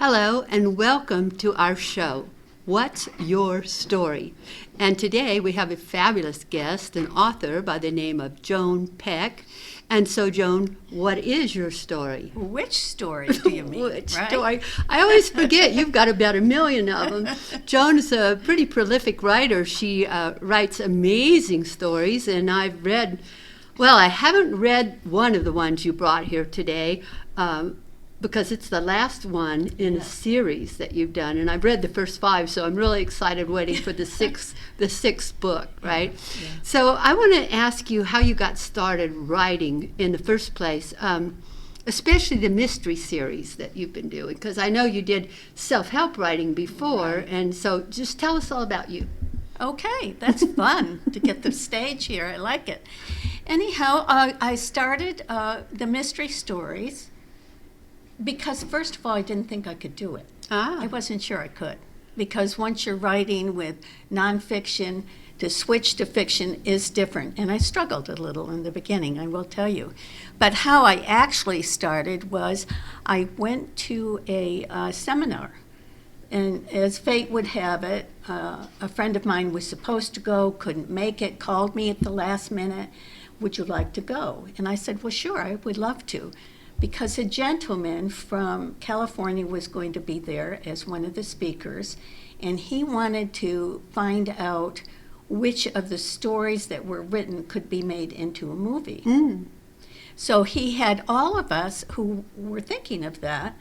Hello and welcome to our show, What's Your Story? And today we have a fabulous guest, an author by the name of Joan Peck. And so, Joan, what is your story? Which story do you mean? Which right? story? I always forget. You've got about 1,000,000 of them. Joan is a pretty prolific writer. She writes amazing stories, and I've read, well, I haven't read one of the ones you brought here today, because it's the last one in a series that you've done, and I've read the first 5, so I'm really excited waiting for the sixth book, right? Yeah. So I want to ask you how you got started writing in the first place, especially the mystery series that you've been doing, because I know you did self-help writing before, and so just tell us all about you. Okay, that's fun to get the stage here. I like it. Anyhow, I started the mystery stories because, first of all, I didn't think I could do it. I wasn't sure I could, because once you're writing with nonfiction, to switch to fiction is different. And I struggled a little in the beginning, I will tell you. But how I actually started was I went to a seminar. And as fate would have it, a friend of mine was supposed to go, couldn't make it, called me at the last minute, would you like to go? And I said, well, sure, I would love to. Because a gentleman from California was going to be there as one of the speakers, and he wanted to find out which of the stories that were written could be made into a movie. So he had all of us who were thinking of that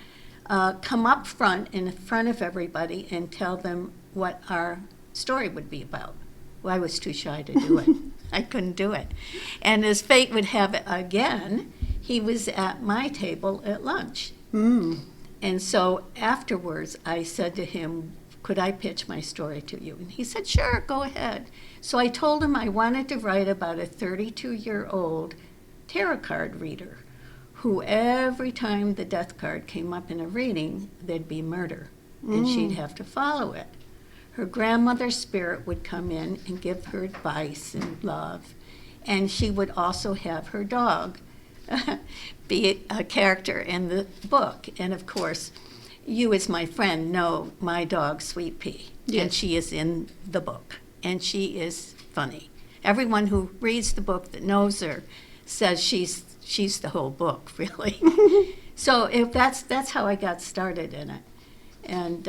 come up front in front of everybody and tell them what our story would be about. Well, I was too shy to do it. I couldn't do it. And as fate would have it again, he was at my table at lunch. And so afterwards, I said to him, could I pitch my story to you? And he said, sure, go ahead. So I told him I wanted to write about a 32-year-old tarot card reader who every time the death card came up in a reading, there'd be murder, and she'd have to follow it. Her grandmother's spirit would come in and give her advice and love, and she would also have her dog be a character in the book. And of course, you as my friend know my dog, Sweet Pea, and she is in the book, and she is funny. Everyone who reads the book that knows her says she's the whole book, really. So that's how I got started in it. And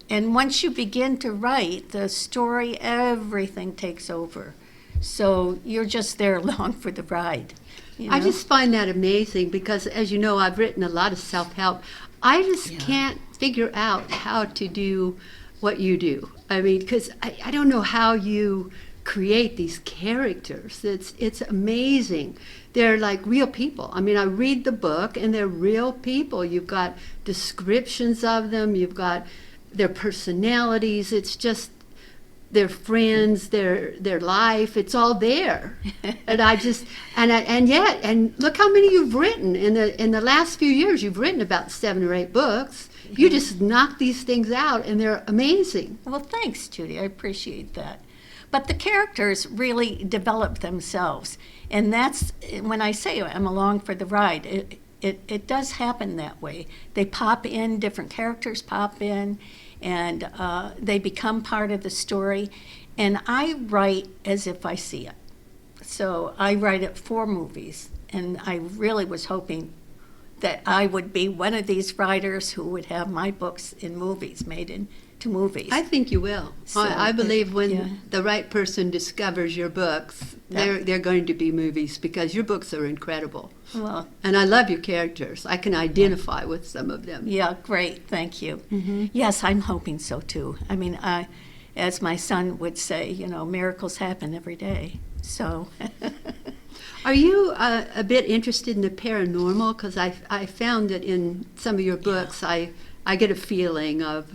and once you begin to write the story, everything takes over. So you're just there along for the ride. You know? I just find that amazing because, as you know, I've written a lot of self-help. I just can't figure out how to do what you do. I mean, because I don't know how you create these characters. It's amazing. They're like real people. I mean, I read the book and they're real people. You've got descriptions of them. You've got their personalities. It's just their friends, their life. It's all there. And I just and look how many you've written in the last few years. You've written about 7 or 8 books. You just knock these things out, and they're amazing. Well, thanks, Judy. I appreciate that. But the characters really develop themselves. And that's, when I say I'm along for the ride, it does happen that way. They pop in, different characters pop in, and they become part of the story. And I write as if I see it. So I write it for movies. And I really was hoping that I would be one of these writers who would have my books in movies, made into movies. I think you will. So, I believe when the right person discovers your books, they're going to be movies, because your books are incredible. Well, and I love your characters. I can identify with some of them. Yeah, great. Thank you. Yes, I'm hoping so too. I mean, as my son would say, miracles happen every day. So. Are you a bit interested in the paranormal? Because I found that in some of your books, I get a feeling of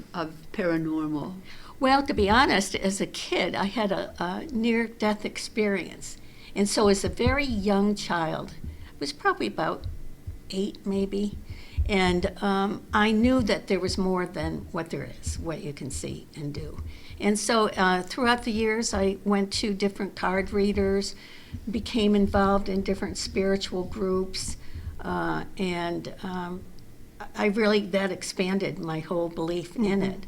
paranormal. Well, to be honest, as a kid, I had a near-death experience. And so as a very young child, I was probably about 8 maybe, and I knew that there was more than what there is, what you can see and do. And so throughout the years, I went to different card readers, became involved in different spiritual groups, and that expanded my whole belief in it.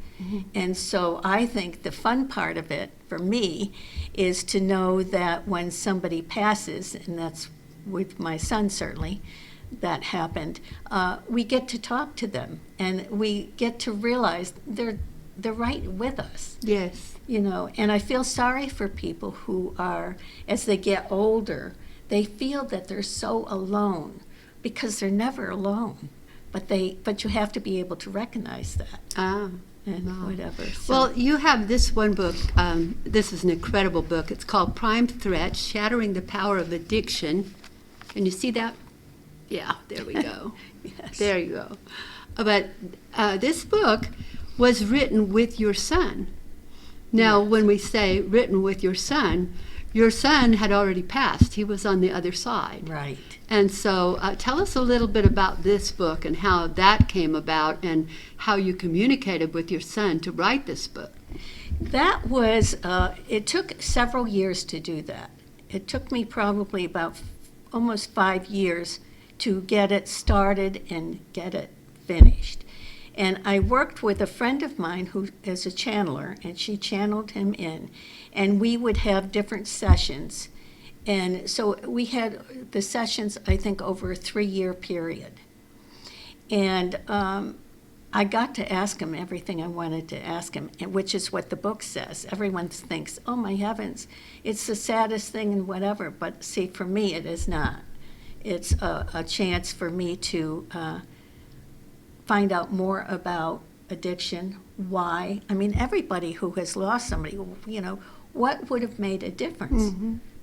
And so I think the fun part of it for me is to know that when somebody passes, and that's with my son certainly, that happened, we get to talk to them and we get to realize they're right with us. Yes. You know, and I feel sorry for people who are, as they get older, they feel that they're so alone because they're never alone. But you have to be able to recognize that. And whatever. So. Well, you have this one book. This is an incredible book. It's called Prime Threat, Shattering the Power of Addiction. Can you see that? Yeah, there we go. Yes. There you go. But this book was written with your son. Now, when we say written with your son had already passed. He was on the other side. Right. And so tell us a little bit about this book and how that came about and how you communicated with your son to write this book. That was, it took several years to do that. It took me probably about almost 5 years to get it started and get it finished. And I worked with a friend of mine who is a channeler, and she channeled him in. And we would have different sessions. And so we had the sessions, I think, over a 3-year period. And I got to ask him everything I wanted to ask him, which is what the book says. Everyone thinks, oh my heavens, it's the saddest thing and whatever. But see, for me, it is not. It's a chance for me to find out more about addiction, why. I mean, everybody who has lost somebody, you know, what would have made a difference?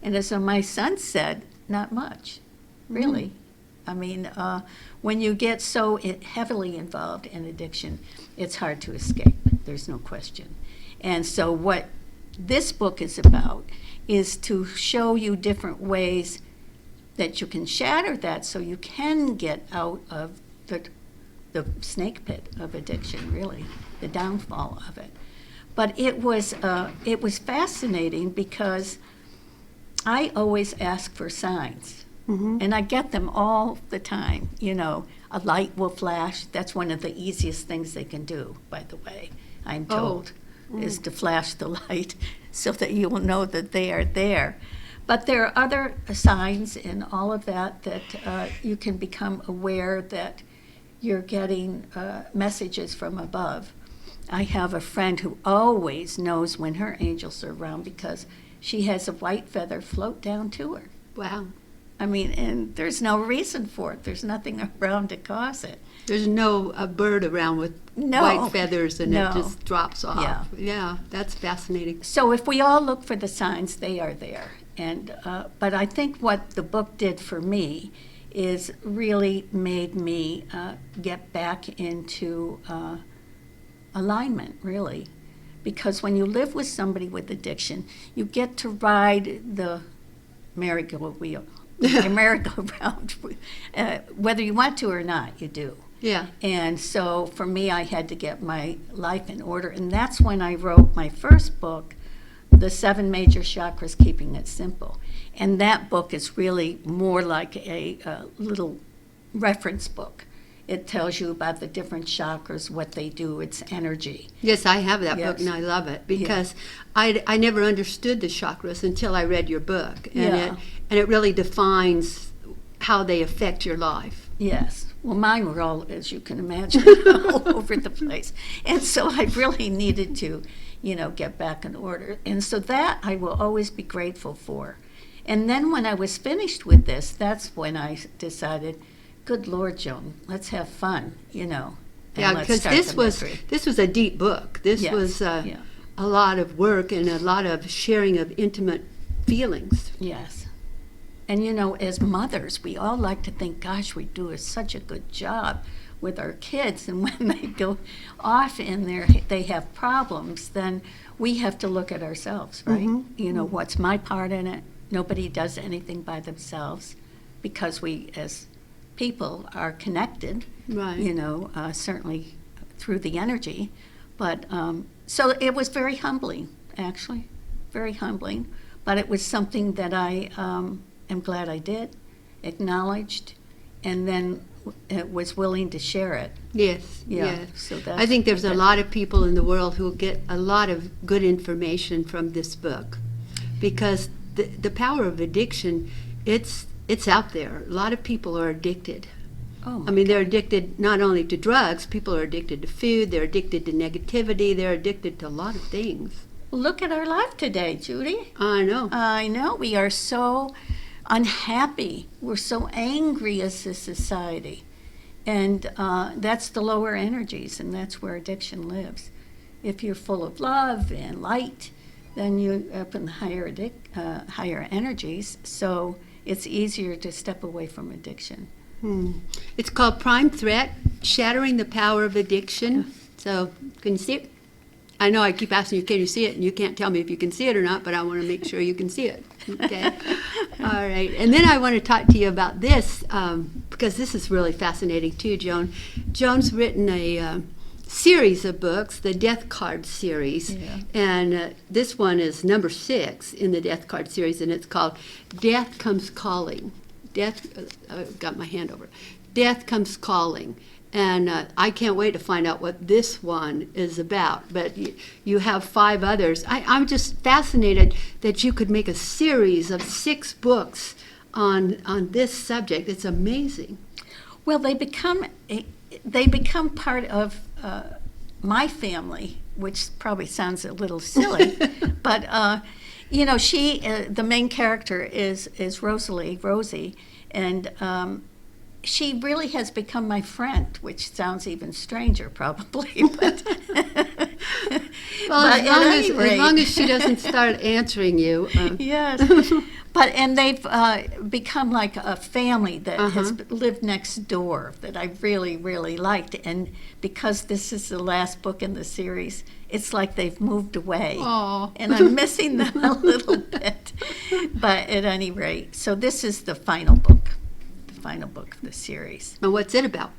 And as my son said, not much, really. I mean, when you get so heavily involved in addiction, it's hard to escape. There's no question. And so what this book is about is to show you different ways that you can shatter that so you can get out of the snake pit of addiction, really, the downfall of it. But it was fascinating because I always ask for signs, and I get them all the time. You know, a light will flash. That's one of the easiest things they can do, by the way, I'm told, is to flash the light so that you will know that they are there. But there are other signs in all of that you can become aware that you're getting messages from above. I have a friend who always knows when her angels are around because she has a white feather float down to her. Wow. I mean, and there's no reason for it. There's nothing around to cause it. There's no a bird around with white feathers and it just drops off. Yeah, that's fascinating. So if we all look for the signs, they are there. And but I think what the book did for me is really made me get back into alignment, really. Because when you live with somebody with addiction, you get to ride the merry-go-round, whether you want to or not, you do. Yeah. And so for me, I had to get my life in order. And that's when I wrote my first book, The 7 Major Chakras, Keeping It Simple. And that book is really more like a little reference book. It tells you about the different chakras, what they do, its energy. Yes, I have that book and I love it because I never understood the chakras until I read your book. And it really defines how they affect your life. Yes. Well, mine were all, as you can imagine, all over the place. And so I really needed to, get back in order. And so that I will always be grateful for. And then when I was finished with this, that's when I decided, good Lord, Joan, let's have fun, Yeah, because this was a deep book. This was a lot of work and a lot of sharing of intimate feelings. Yes. And, as mothers, we all like to think, gosh, we do such a good job with our kids. And when they go off in there, they have problems, then we have to look at ourselves, right? What's my part in it? Nobody does anything by themselves because we, as people, are connected, right? Certainly through the energy. But so it was very humbling, actually, very humbling. But it was something that I am glad I did, acknowledged, and then was willing to share it. Yes, Yeah, yes. so that's I think there's a lot of people in the world who will get a lot of good information from this book, because the power of addiction, it's out there. A lot of people are addicted. Oh, I mean, they're addicted not only to drugs, people are addicted to food, they're addicted to negativity, they're addicted to a lot of things. look at our life today, Judy. I know. I know we are so unhappy. We're so angry as a society. And that's the lower energies, and that's where addiction lives. If you're full of love and light, then you're up in the higher energies, so it's easier to step away from addiction. It's called Prime Threat, Shattering the Power of Addiction. So, can you see it? I know I keep asking you, can you see it? And you can't tell me if you can see it or not, but I want to make sure you can see it. Okay? All right. And then I want to talk to you about this, because this is really fascinating too, Joan. Joan's written a series of books, the Death Card series. Yeah. And this one is number 6 in the Death Card series, and it's called Death Comes Calling. I've got my hand over it. Death Comes Calling. And I can't wait to find out what this one is about. But you have 5 others. I'm just fascinated that you could make a series of 6 books on this subject. It's amazing. Well, they become part of my family, which probably sounds a little silly, but she the main character is Rosie, and she really has become my friend, which sounds even stranger, probably. But well, but as long as she doesn't start answering you. Yes. And they've become like a family that has lived next door that I really, really liked. And because this is the last book in the series, it's like they've moved away. Aww. And I'm missing them a little bit. But at any rate, so this is the final book of the series. And what's it about?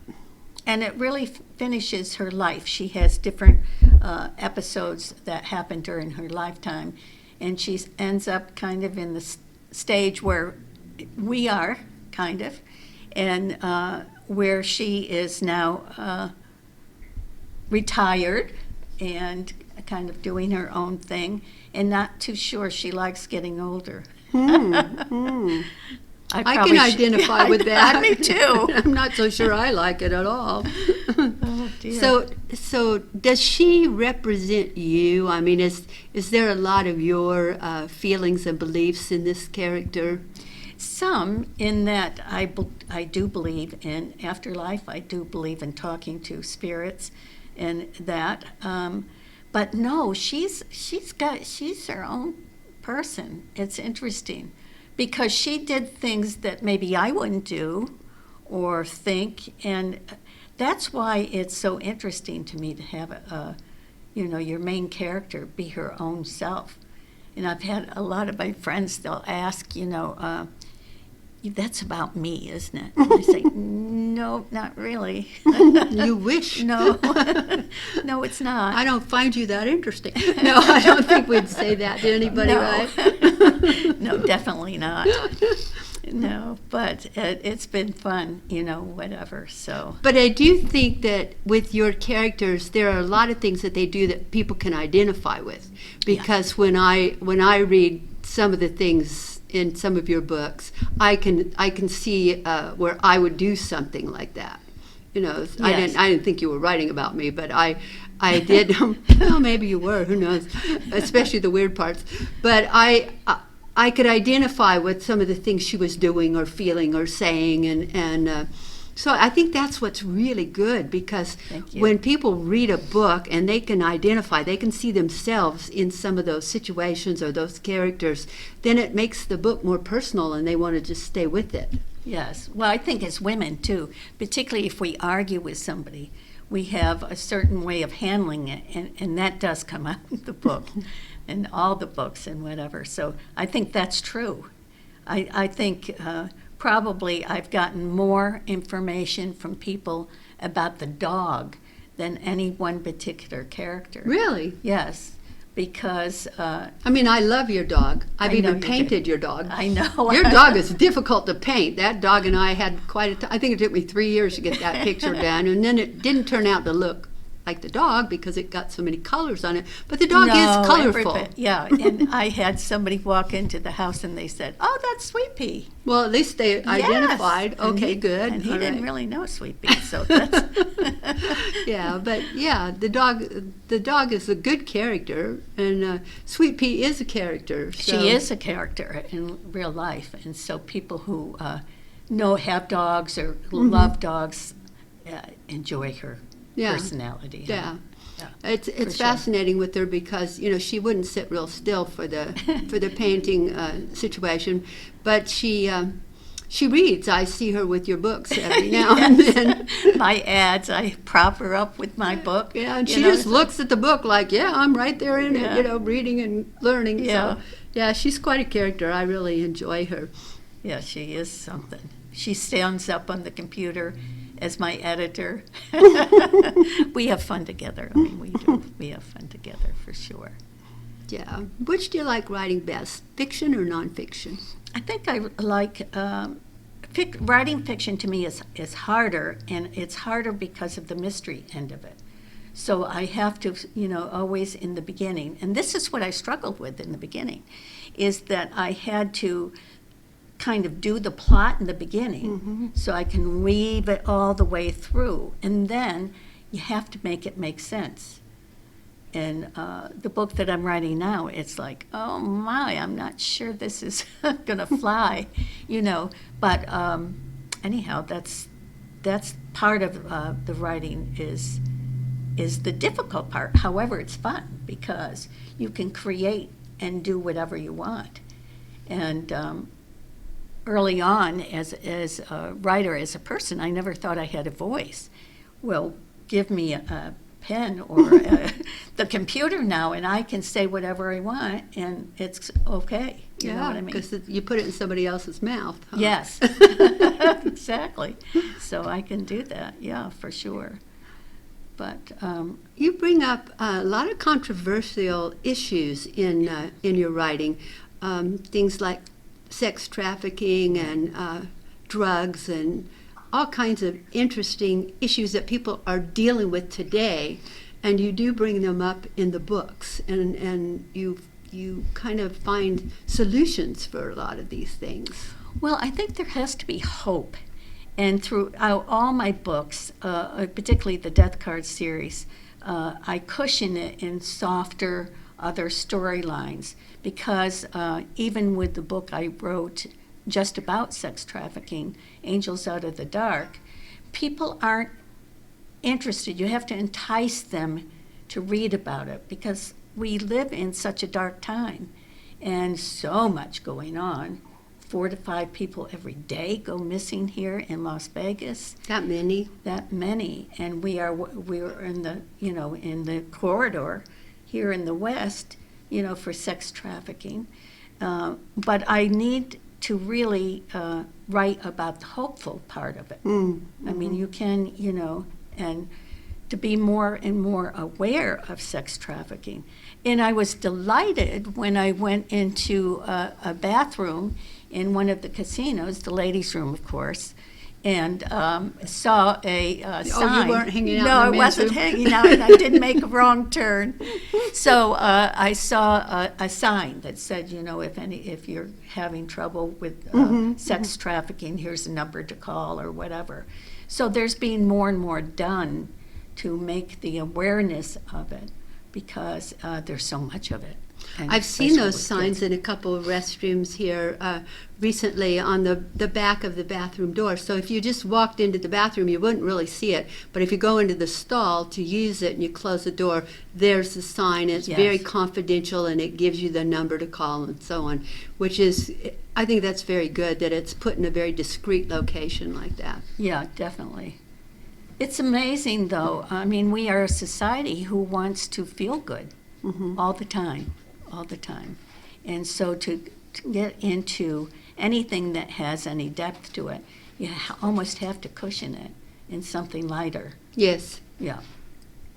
And it really finishes her life. She has different episodes that happen during her lifetime. And she ends up kind of in the stage where we are, kind of, and where she is now retired and kind of doing her own thing, and not too sure she likes getting older. I can identify with that. Me too. I'm not so sure I like it at all. Oh, dear. So does she represent you? I mean, is there a lot of your feelings and beliefs in this character? Some, in that I do believe in afterlife. I do believe in talking to spirits and that. But no, she's her own person. It's interesting, because she did things that maybe I wouldn't do or think, and that's why it's so interesting to me to have your main character be her own self. And I've had a lot of my friends, they'll ask, that's about me, isn't it? And I say, no, not really. You wish. No, no, it's not. I don't find you that interesting. No, I don't think we'd say that to anybody, No. right? No, definitely not. No, but it's been fun, whatever, so. But I do think that with your characters, there are a lot of things that they do that people can identify with. Because when I read some of the things in some of your books, I can see where I would do something like that. Yes. I didn't think you were writing about me, but I did. Well, maybe you were. Who knows? Especially the weird parts. But I could identify with some of the things she was doing or feeling or saying, and so I think that's what's really good, because when people read a book and they can identify, they can see themselves in some of those situations or those characters, then it makes the book more personal and they want to just stay with it. Yes. Well, I think as women, too, particularly if we argue with somebody, we have a certain way of handling it, and that does come out in the book and all the books and whatever. So I think that's true. I think probably I've gotten more information from people about the dog than any one particular character. Really? Yes. because I mean, I love your dog. I've I know even you do. painted your dog. I know. Your dog is difficult to paint. That dog and I had quite a time. I think it took me 3 years to get that picture done, and then it didn't turn out to look like the dog because it got so many colors on it. But the dog is colorful. Yeah, and I had somebody walk into the house and they said, "Oh, that's Sweet Pea." Well, at least they Yes. identified. And Okay, he- good. And he All didn't right. really know Sweet Pea, so that's Yeah, but yeah, the dog is a good character, and Sweet Pea is a character. So. She is a character in real life, and so people who have dogs or love dogs enjoy her Yeah. personality. Yeah. Yeah, It's for sure. fascinating with her because she wouldn't sit real still for the painting situation, but she reads. I see her with your books every now and then. My ads, I prop her up with my book. Yeah, and you she know, just so- looks at the book like, yeah, I'm right there in Yeah. it, reading and learning. Yeah. So, yeah, she's quite a character. I really enjoy her. Yeah, she is something. She stands up on the computer as my editor. We have fun together. I mean, we do. We have fun together for sure. Yeah. Which do you like writing best, fiction or nonfiction? I think I like writing fiction. To me is harder, and it's harder because of the mystery end of it. So I have to, always in the beginning, and this is what I struggled with in the beginning, is that I had to kind of do the plot in the beginning so I can weave it all the way through, and then you have to make it make sense. And the book that I'm writing now, it's like, oh my, I'm not sure this is going to fly, But anyhow, that's part of the writing is the difficult part. However, it's fun because you can create and do whatever you want. And early on, as a writer, as a person, I never thought I had a voice. Well, give me a pen or the computer now, and I can say whatever I want, and it's okay. You know what I mean? because you put it in somebody else's mouth. Huh? Yes, exactly. So I can do that, yeah, for sure. But You bring up a lot of controversial issues in your writing, things like sex trafficking and drugs and all kinds of interesting issues that people are dealing with today, and you do bring them up in the books, and you kind of find solutions for a lot of these things. well, I think there has to be hope. And throughout all my books, particularly the Death Card series, I cushion it in softer other storylines because even with the book I wrote just about sex trafficking, Angels Out of the Dark, people aren't interested. You have to entice them to read about it because we live in such a dark time and so much going on. 4 to 5 people every day go missing here in Las Vegas. That many? That many, and we're in the in the corridor here in the West, for sex trafficking. But I need to really write about the hopeful part of it. I mean, you can, and to be more and more aware of sex trafficking. And I was delighted when I went into a bathroom in one of the casinos, the ladies' room, of course, and saw a sign. Oh, you weren't hanging out No, in I the men's wasn't room? hanging out, and I did make a wrong turn. So I saw a sign that said, if you're having trouble with sex trafficking, here's a number to call or whatever. So there's been more and more done to make the awareness of it because there's so much of it. And I've seen especially those with signs kids. in a couple of restrooms here recently on the back of the bathroom door. So if you just walked into the bathroom, you wouldn't really see it. But if you go into the stall to use it and you close the door, there's the sign. It's very Yes. confidential and it gives you the number to call and so on, which is, I think that's very good that it's put in a very discreet location like that. Yeah, definitely. It's amazing, though. I mean, we are a society who wants to feel good all the time. And so to get into anything that has any depth to it, you almost have to cushion it in something lighter. Yes. Yeah.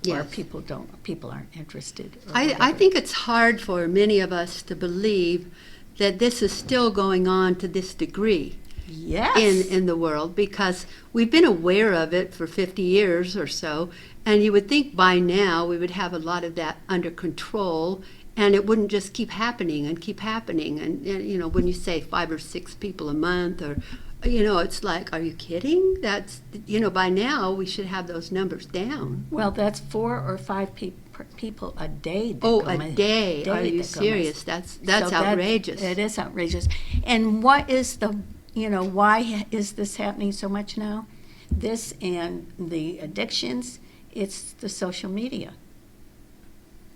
or Yes. people aren't interested. Or I whatever. think it's hard for many of us to believe that this is still going on to this degree Yes. in the world, because we've been aware of it for 50 years or so, and you would think by now we would have a lot of that under control, and it wouldn't just keep happening and keep happening. And you know, when you say 5 or 6 people a month, or you know, it's like, are you kidding? That's, you know, by now we should have those numbers down. Well, that's 4 or 5 people a day. That Oh, go a miss- day? Are you that go serious? miss. That's So outrageous. It is outrageous. And what is why is this happening so much now? This and the addictions, it's the social media.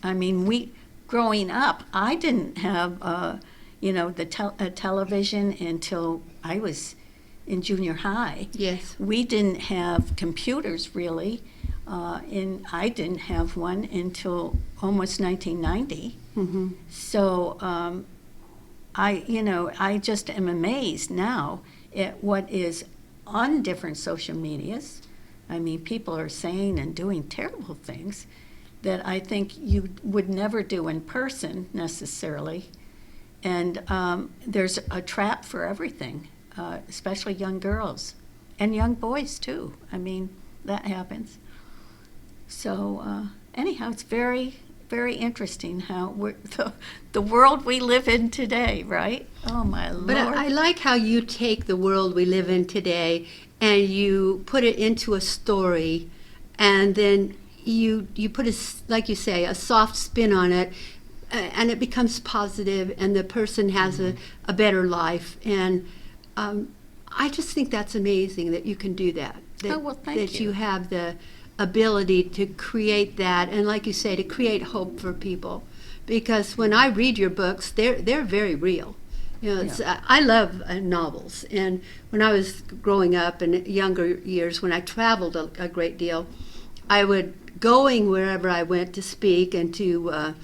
I mean, growing up, I didn't have, the television until I was in junior high. Yes. We didn't have computers really, and I didn't have one until almost 1990. Mm-hmm. So I just am amazed now at what is on different social medias. I mean, people are saying and doing terrible things that I think you would never do in person necessarily. And there's a trap for everything, especially young girls and young boys too. I mean, that happens. So anyhow, it's very, very interesting how the world we live in today, right? Oh my Lord. But I like how you take the world we live in today and you put it into a story, and then you put like you say, a soft spin on it, and it becomes positive, and the person has a better life. And I just think that's amazing that you can do that. Oh, well, thank that you. you have the ability to create that, and like you say, to create hope for people. Because when I read your books, they're very real. You know, I love novels, and when I was growing up in younger years, when I traveled a great deal, I would, going wherever I went to speak and to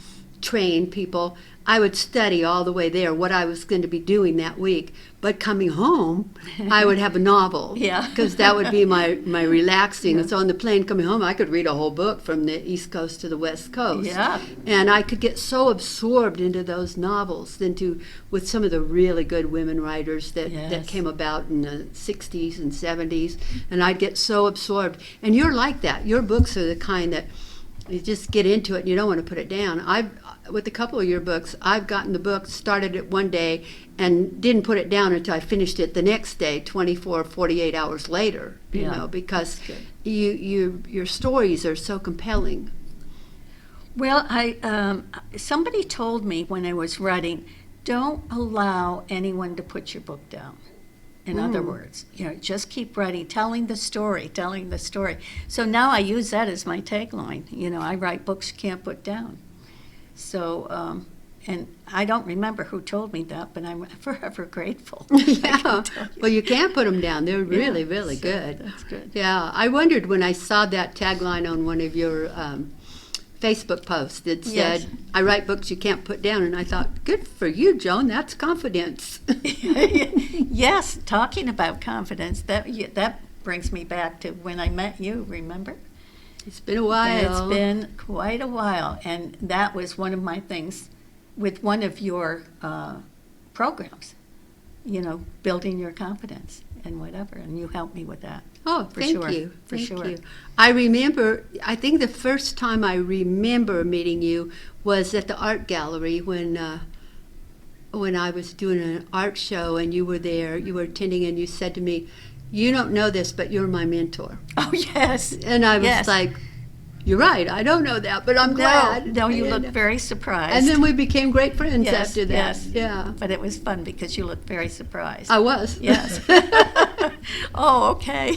train people, I would study all the way there what I was going to be doing that week. But coming home, I would have a novel. Yeah. Because that would be my relaxing. So on the plane coming home, I could read a whole book from the East Coast to the West Coast. Yeah. And I could get so absorbed into those novels, with some of the really good women writers that Yes. came about in the 60s and 70s. And I'd get so absorbed. And you're like that. Your books are the kind that you just get into it and you don't want to put it down. With a couple of your books, I've gotten the book, started it one day, and didn't put it down until I finished it the next day, 24, 48 hours later, Yeah, because that's your stories are so compelling. Well, somebody told me when I was writing, don't allow anyone to put your book down. In other words, just keep writing, telling the story. So now I use that as my tagline. I write books you can't put down. So, and I don't remember who told me that, but I'm forever grateful. Yeah. Well, you can't put them down. They're really, really so good. That's good. Yeah. I wondered when I saw that tagline on one of your Facebook post that said, Yes. I write books you can't put down. And I thought, good for you, Joan. That's confidence. Yes, talking about confidence, that brings me back to when I met you, remember? It's been a while. It's been quite a while, and that was one of my things with one of your programs, building your confidence and whatever, and you helped me with that. Oh, For thank sure, you. for Thank sure. you. I think the first time I remember meeting you was at the art gallery when I was doing an art show and you were there, you were attending, and you said to me, you don't know this, but you're my mentor. Oh, yes. And I was Yes. like, you're right, I don't know that, but I'm glad. No, you And- looked very surprised. And then we became great friends Yes, after that. yes. Yeah. But it was fun because you looked very surprised. I was. Yes. Oh, okay.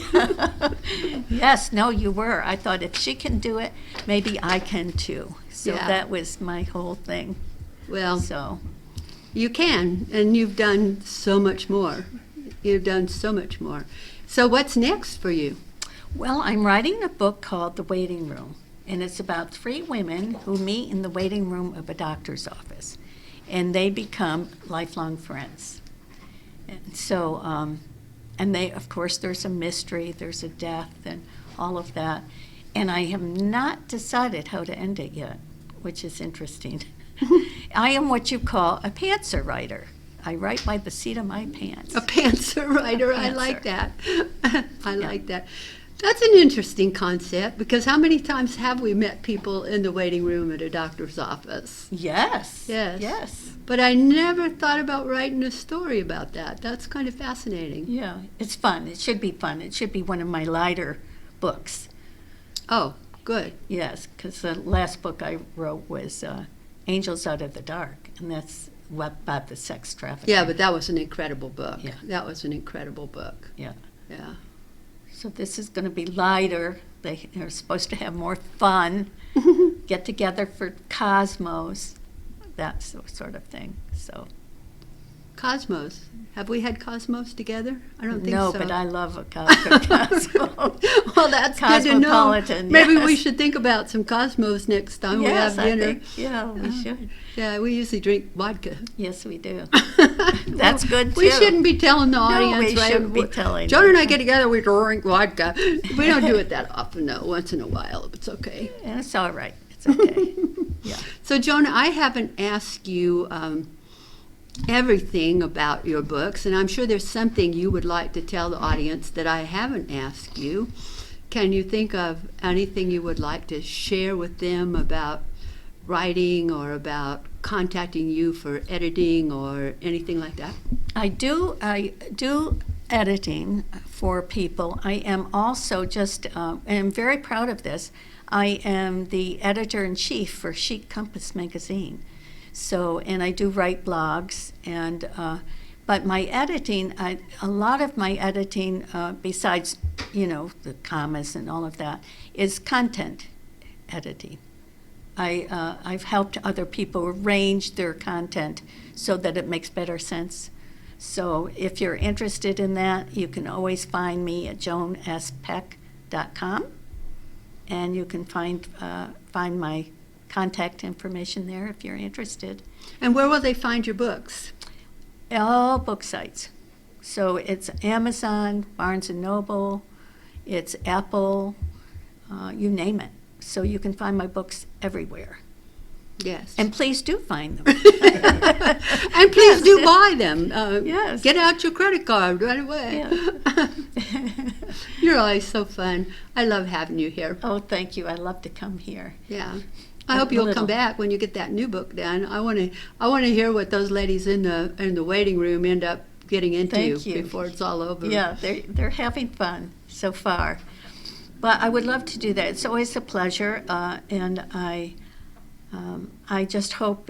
Yes, no, you were. I thought if she can do it, maybe I can too. So Yeah. that was my whole thing. Well, So, you can, and you've done so much more. You've done so much more. So what's next for you? well, I'm writing a book called The Waiting Room, and it's about 3 women who meet in the waiting room of a doctor's office, and they become lifelong friends. And so, and they, of course, there's a mystery, there's a death, and all of that. and I have not decided how to end it yet, which is interesting. I am what you call a pantser writer. I write by the seat of my pants. A pantser writer. I pantser. like that. I like that. That's an interesting concept, because how many times have we met people in the waiting room at a doctor's office? Yes. Yes. Yes. But I never thought about writing a story about that. That's kind of fascinating. Yeah, it's fun. It should be fun. It should be one of my lighter books. Oh, good. Yes, because the last book I wrote was Angels Out of the Dark, and that's about the sex trafficking. Yeah, but that was an incredible book. Yeah. That was an incredible book. Yeah. Yeah. So this is going to be lighter. They're supposed to have more fun, get together for Cosmos, that sort of thing. So Cosmos. Have we had Cosmos together? I don't think no, so. but I love a Cosmos. Well, that's good to know. Cosmopolitan, Maybe yes. we should think about some Cosmos next time Yes, we have I dinner. think, yeah, we should. Yeah, we usually drink vodka. Yes, we do. That's good, We too. shouldn't be telling the audience, we right? shouldn't be telling Joan them. and I get together, we drink vodka. We don't do it that often, though. Once in a while, it's okay. And it's all right. It's okay. Yeah. So, Joan, I haven't asked you everything about your books, and I'm sure there's something you would like to tell the audience that I haven't asked you. Can you think of anything you would like to share with them about writing, or about contacting you for editing, or anything like that? I do editing for people. I am also and I'm very proud of this, I am the editor-in-chief for Chic Compass magazine. So, and I do write blogs, and but my editing, a lot of my editing, besides, the commas and all of that, is content editing. I've helped other people arrange their content so that it makes better sense. So if you're interested in that, you can always find me at joanspeck.com, and you can find my contact information there if you're interested. And where will they find your books? All book sites. So it's Amazon, Barnes & Noble, it's Apple, you name it. So you can find my books everywhere. Yes. And please do find them. And please do buy them. Yes. Get out your credit card right away. Yeah. You're always so fun. I love having you here. Oh, thank you. I love to come here. Yeah. I hope you'll come back when you get that new book done. I want to hear what those ladies in the waiting room end up getting into Thank you. before it's all over. Yeah, they're having fun so far. But I would love to do that. It's always a pleasure, and I just hope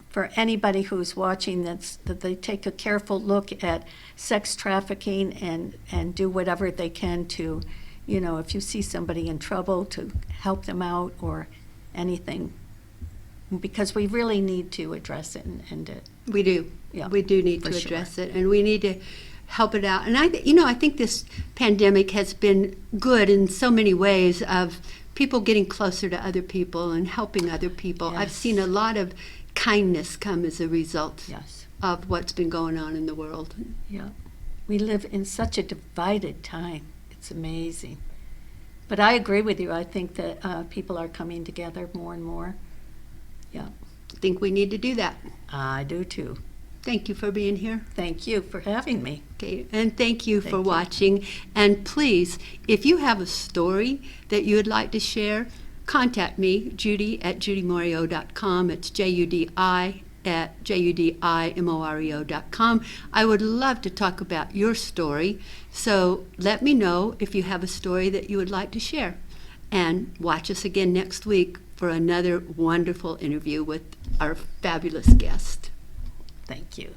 for anybody who's watching that they take a careful look at sex trafficking and do whatever they can to, if you see somebody in trouble, to help them out or anything, because we really need to address it and end it. We do. Yeah, we do need for to sure. address it, and we need to help it out. And I think this pandemic has been good in so many ways of people getting closer to other people and helping other people. Yes. I've seen a lot of kindness come as a result Yes. of what's been going on in the world. Yeah. We live in such a divided time. It's amazing. But I agree with you. I think that people are coming together more and more. Yeah. I think we need to do that. I do too. Thank you for being here. Thank you for having me. Okay, and thank you for Thank you. watching. And please, if you have a story that you would like to share, contact me, Judy at judymorio.com. It's JUDI at JUDIMOREO.com. I would love to talk about your story, so let me know if you have a story that you would like to share. And watch us again next week for another wonderful interview with our fabulous guest. Thank you.